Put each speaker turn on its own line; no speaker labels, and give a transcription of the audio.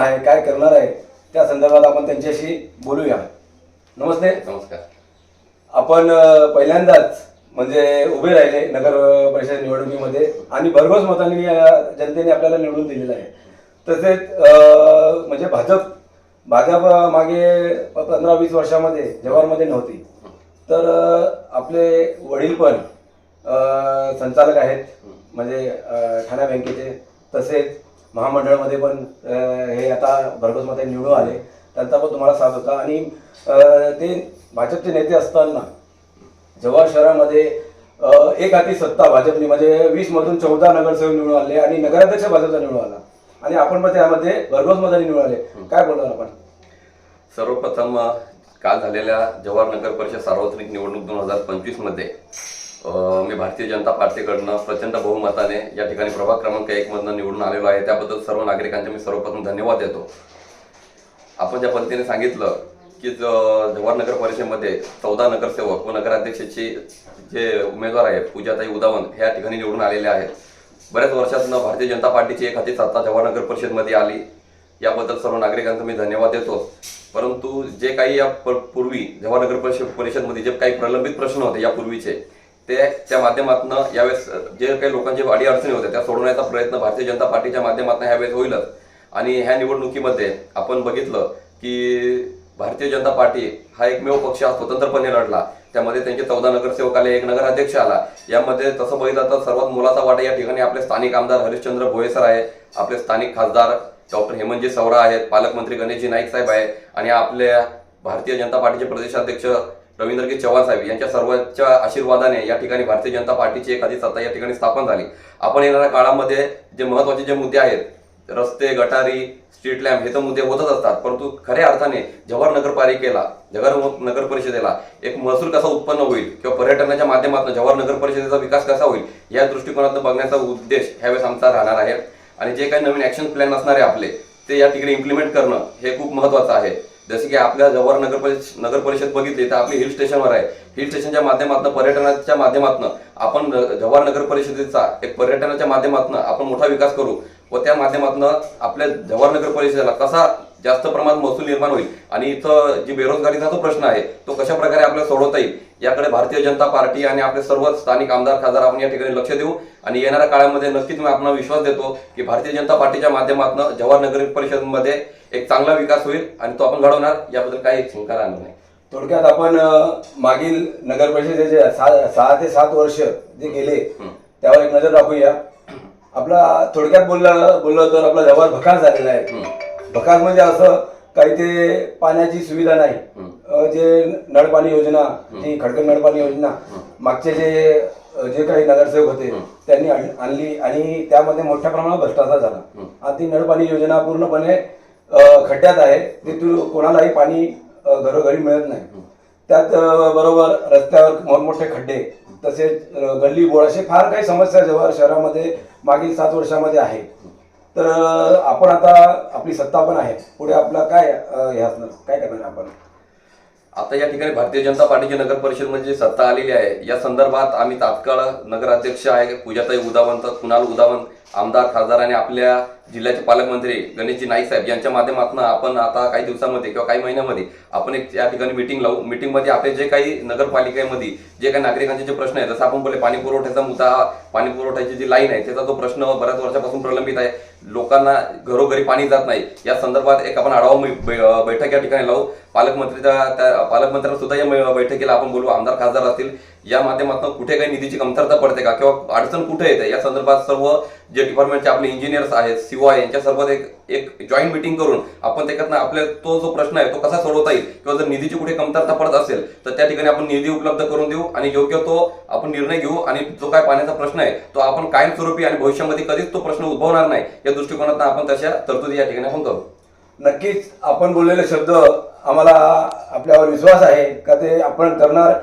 आहे, काय करणार आहे, त्या संदर्भात आपण त्यांच्याशी बोलूया. नमस्ते.
नमस्कार.
आपण पहिल्यांदाच म्हणजे उभे राहिले नगर परिषद निवडणुकीमध्ये आणि भरघोस मतांनी जनतेने आपल्याला निवडून दिलेलं आहे. तसेच म्हणजे भाजप मागे 15-20 वर्षामध्ये जव्हारमध्ये नव्हती, तर आपले वडील पण संचालक आहेत म्हणजे ठाणे बँकेचे. तसेच महामंडळामध्ये पण हे आता भरघोस मतांनी निवडून आले, त्यांचा पण तुम्हाला साथ होता. आणि ते भाजपचे नेते असताना जव्हार शहरामध्ये एक हाती सत्ता भाजपने म्हणजे 20 मधून 14 नगरसेवक निवडून आले आणि नगराध्यक्ष भाजपचा निवडून आला आणि आपण पण त्यामध्ये भरघोस मतांनी निवडून आले. काय बोलणार आपण?
सर्वप्रथम काल झालेल्या जव्हार नगर परिषद सार्वत्रिक निवडणूक 2025 मध्ये मी भारतीय जनता पार्टीकडनं प्रचंड बहुमताने या ठिकाणी प्रभाग क्रमांक 1 मधनं निवडून आलेलो आहे. त्याबद्दल सर्व नागरिकांचे मी सर्वप्रथम धन्यवाद देतो. आपण ज्या पद्धतीने सांगितलं की जव्हार नगर परिषदेमध्ये 14 नगरसेवक व नगराध्यक्षाचे जे उमेदवार आहेत पूजाताई उदावन ह्या ठिकाणी निवडून आलेले आहेत. बऱ्याच वर्षातनं भारतीय जनता पार्टीची एक हाती सत्ता जव्हार नगर परिषदेमध्ये आली, याबद्दल सर्व नागरिकांचा मी धन्यवाद देतो. परंतु जे काही या पूर्वी जव्हार नगर परिषदमध्ये जे काही प्रलंबित प्रश्न होते यापूर्वीचे, ते त्या माध्यमातून यावेळेस जे काही लोकांचे अडी अडचणी होत्या त्या सोडवण्याचा प्रयत्न भारतीय जनता पार्टीच्या माध्यमातून ह्यावेळेस होईलच. आणि ह्या निवडणुकीमध्ये आपण बघितलं की भारतीय जनता पार्टी हा एकमेव पक्ष हा स्वतंत्रपणे लढला. त्यामध्ये त्यांचे 14 नगरसेवक आले, एक नगराध्यक्ष आला. यामध्ये तसं बघितलं तर सर्वात मोलाचा वाटा या ठिकाणी आपले स्थानिक आमदार हरिश्चंद्र भोये सर आहे, आपले स्थानिक खासदार डॉक्टर हेमंतजी सवरा आहेत, पालकमंत्री गणेशजी नाईक साहेब आहे आणि आपल्या भारतीय जनता पार्टीचे प्रदेशाध्यक्ष रवींद्रजी चव्हाण साहेब यांच्या सर्वांच्या आशीर्वादाने या ठिकाणी भारतीय जनता पार्टीची एखादी सत्ता या ठिकाणी स्थापन झाली. आपण येणाऱ्या काळामध्ये जे महत्वाचे जे मुद्दे आहेत, रस्ते, गटारी, स्ट्रीट लॅम्प, हे तर मुद्दे होतच असतात. परंतु खऱ्या अर्थाने जव्हार नगरपालिकेला, जव्हार नगर परिषदेला एक महसूल कसा उत्पन्न होईल किंवा पर्यटनाच्या माध्यमातून जव्हार नगर परिषदेचा विकास कसा होईल या दृष्टिकोनातून बघण्याचा उद्देश ह्यावेळेस आमचा राहणार आहे. आणि जे काही नवीन ऍक्शन प्लॅन असणार आहे आपले, ते या ठिकाणी इम्प्लिमेंट करणं हे खूप महत्वाचं आहे. जसे की आपल्या जव्हार नगर परिषद बघितली तर आपली हिल स्टेशनवर आहे. हिल स्टेशनच्या माध्यमातून, पर्यटनाच्या माध्यमातून आपण जव्हार नगर परिषदेचा एक पर्यटनाच्या माध्यमातून आपण मोठा विकास करू व त्या माध्यमातून आपल्या जव्हार नगर परिषदेला कसा जास्त प्रमाणात महसूल निर्माण होईल आणि इथं जी बेरोजगारीचा जो प्रश्न आहे तो कशा प्रकारे आपल्याला सोडवता येईल याकडे भारतीय जनता पार्टी आणि आपले सर्व स्थानिक आमदार खासदार आपण या ठिकाणी लक्ष देऊ. आणि येणाऱ्या काळामध्ये नक्कीच मी आपला विश्वास देतो की भारतीय जनता पार्टीच्या माध्यमातून जव्हार नगर परिषदेमध्ये एक चांगला विकास होईल आणि तो आपण घडवणार, याबद्दल काही शंका राहणार नाही.
थोडक्यात आपण मागील नगर परिषदेचे 6 ते 7 वर्ष जे गेले त्यावर एक नजर टाकूया. आपला थोडक्यात बोललं तर आपला जव्हार भकास झालेला आहे. भकास म्हणजे असं काही ते पाण्याची सुविधा नाही. जे नळपाणी योजना, जी खडकन नळपाणी योजना मागचे जे काही नगरसेवक होते त्यांनी आणली आणि त्यामध्ये मोठ्या प्रमाणात भ्रष्टाचार झाला आणि ती नळपाणी योजना पूर्णपणे खड्ड्यात आहे. तिथून कोणालाही पाणी घरोघरी मिळत नाही. त्यात बरोबर रस्त्यावर मोठमोठे खड्डे, तसेच गल्ली बोळ, असे फार काही समस्या जव्हार शहरामध्ये मागील 7 वर्षामध्ये आहे. तर आपण आता आपली सत्ता पण आहे, पुढे आपला काय हे असणार, काय करणार आपण?
आता या ठिकाणी भारतीय जनता पार्टीची नगर परिषदमध्ये सत्ता आलेली आहे, या संदर्भात आम्ही तात्काळ नगराध्यक्ष आहे पूजाताई उदावंत, कुणाल उदावंत, आमदार खासदार आणि आपल्या जिल्ह्याचे पालकमंत्री गणेशजी नाईक साहेब यांच्या माध्यमातून आपण आता काही दिवसांमध्ये किंवा काही महिन्यामध्ये आपण एक या ठिकाणी मीटिंग लावू. मीटिंगमध्ये आपले जे काही नगरपालिकेमध्ये जे काही नागरिकांचे जे प्रश्न आहेत, जसं आपण बोलले पाणी पुरवठ्याचा मुद्दा, पाणी पुरवठ्याची जी लाईन आहे त्याचा तो प्रश्न बऱ्याच वर्षापासून प्रलंबित आहे. लोकांना घरोघरी पाणी जात नाही, या संदर्भात एक आपण आढावा बैठक या ठिकाणी लावू. पालकमंत्र्यांना सुद्धा या बैठकीला आपण बोलू, आमदार खासदार असतील. या माध्यमातून कुठे काही निधीची कमतरता पडते का किंवा अडचण कुठे येते या संदर्भात सर्व जे डिपार्टमेंटचे आपले इंजिनियर्स आहेत, सीओ आहे, यांच्या सर्वात एक जॉईंट मीटिंग करून आपण त्याच्यातनं आपल्या तो जो प्रश्न आहे तो कसा सोडवता येईल किंवा जर निधीची कुठे कमतरता पडत असेल तर त्या ठिकाणी आपण निधी उपलब्ध करून देऊ आणि योग्य तो आपण निर्णय घेऊ. आणि जो काय पाण्याचा प्रश्न आहे तो आपण कायमस्वरूपी आणि भविष्यामध्ये कधीच तो प्रश्न उद्भवणार नाही या दृष्टिकोनातून आपण तशा तरतुदी या ठिकाणी आपण करू.
नक्कीच आपण बोललेले शब्द आम्हाला आपल्यावर विश्वास आहे का ते आपण करणार.